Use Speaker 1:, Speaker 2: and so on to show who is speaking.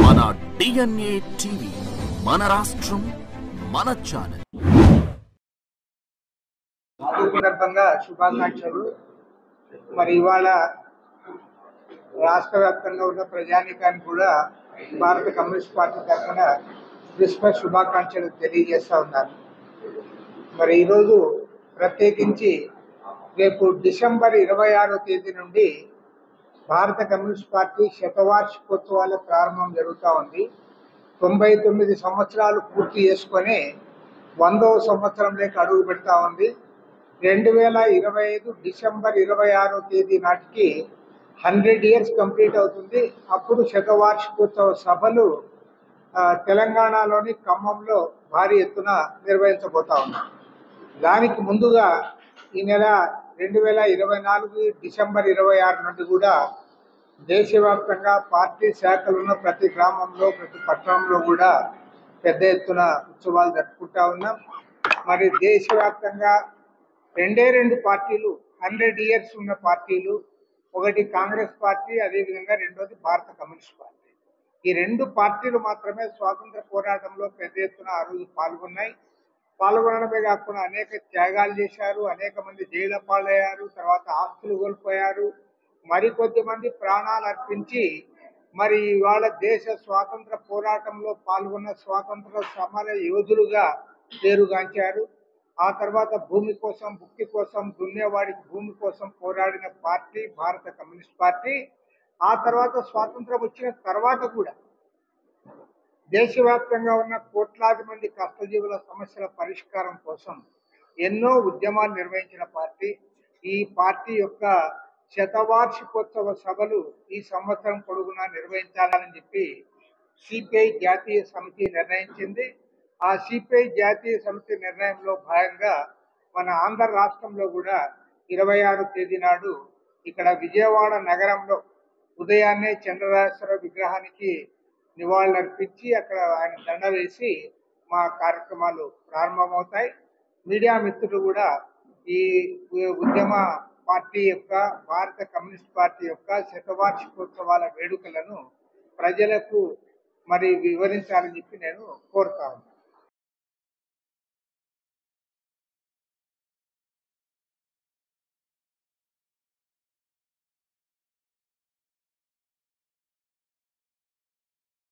Speaker 1: మన DNA TV, మన రాష్ట్రం, మన ఛానల్.
Speaker 2: సందర్భంగా శుభాకాంక్షలు. మరి ఇవాళ రాష్ట్ర వ్యాప్తంగా ఉన్న ప్రజానీకానికి కూడా భారత కమ్యూనిస్ట్ పార్టీ తరఫున క్రిస్మస్ శుభాకాంక్షలు తెలియజేస్తా ఉన్నాను. మరి ఈరోజు ప్రత్యేకించి రేపు డిసెంబర్ 26వ తేదీ నుండి భారత కమ్యూనిస్ట్ పార్టీ శతవార్షికోత్సవాల ప్రారంభం జరుగుతూ ఉంది. 99 సంవత్సరాలు పూర్తి చేసుకొని 100వ సంవత్సరంలోకి అడుగు పెడతా ఉంది. 2025 డిసెంబర్ 26వ తేదీ నాటికి 100 ఇయర్స్ కంప్లీట్ అవుతుంది. అప్పుడు శతవార్షికోత్సవ సభలు తెలంగాణలోని ఖమ్మంలో భారీ ఎత్తున నిర్వహించబోతా ఉన్నాం. దానికి ముందుగా ఈ నెల 2024 డిసెంబర్ 26 నుండి కూడా దేశవ్యాప్తంగా పార్టీ శాఖలున్న ప్రతి గ్రామంలో, ప్రతి పట్టణంలో కూడా పెద్ద ఎత్తున ఉత్సవాలు జరుపుకుంటా ఉన్నాం. మరి దేశవ్యాప్తంగా రెండు పార్టీలు 100 ఇయర్స్ ఉన్న పార్టీలు, ఒకటి కాంగ్రెస్ పార్టీ, అదేవిధంగా రెండోది భారత కమ్యూనిస్ట్ పార్టీ. ఈ రెండు పార్టీలు మాత్రమే స్వాతంత్ర పోరాటంలో పెద్ద ఎత్తున ఆ రోజు పాల్గొనడమే కాకుండా అనేక త్యాగాలు చేశారు. అనేక మంది జైళ్ళ పాలయ్యారు, తర్వాత ఆస్తులు కోల్పోయారు, మరికొద్ది మంది ప్రాణాలు అర్పించి మరి ఇవాళ దేశ స్వాతంత్ర పోరాటంలో పాల్గొన్న స్వాతంత్ర సమర యోధులుగా పేరుగాంచారు. ఆ తర్వాత భూమి కోసం, భుక్తి కోసం, దున్నేవాడికి భూమి కోసం పోరాడిన పార్టీ భారత కమ్యూనిస్ట్ పార్టీ. ఆ తర్వాత స్వాతంత్రం వచ్చిన తర్వాత కూడా దేశవ్యాప్తంగా ఉన్న కోట్లాది మంది కష్టజీవుల సమస్యల పరిష్కారం కోసం ఎన్నో ఉద్యమాలు నిర్వహించిన పార్టీ. ఈ పార్టీ యొక్క శతవార్షికోత్సవ సభలు ఈ సంవత్సరం పొడుగునా నిర్వహించాలని చెప్పి సిపిఐ జాతీయ సమితి నిర్ణయించింది. ఆ సిపిఐ జాతీయ సమితి నిర్ణయంలో భాగంగా మన ఆంధ్ర రాష్ట్రంలో కూడా 26వ తేదీ నాడు ఇక్కడ విజయవాడ నగరంలో ఉదయాన్నే చంద్రరాజేశ్వర విగ్రహానికి నివాళులర్పించి అక్కడ ఆయన దండ వేసి మా కార్యక్రమాలు ప్రారంభమవుతాయి. మీడియా మిత్రులు కూడా ఈ ఉద్యమ పార్టీ యొక్క, భారత కమ్యూనిస్ట్ పార్టీ యొక్క శతవార్షికోత్సవాల వేడుకలను ప్రజలకు మరి వివరించాలని చెప్పి నేను కోరుతా ఉన్నాను.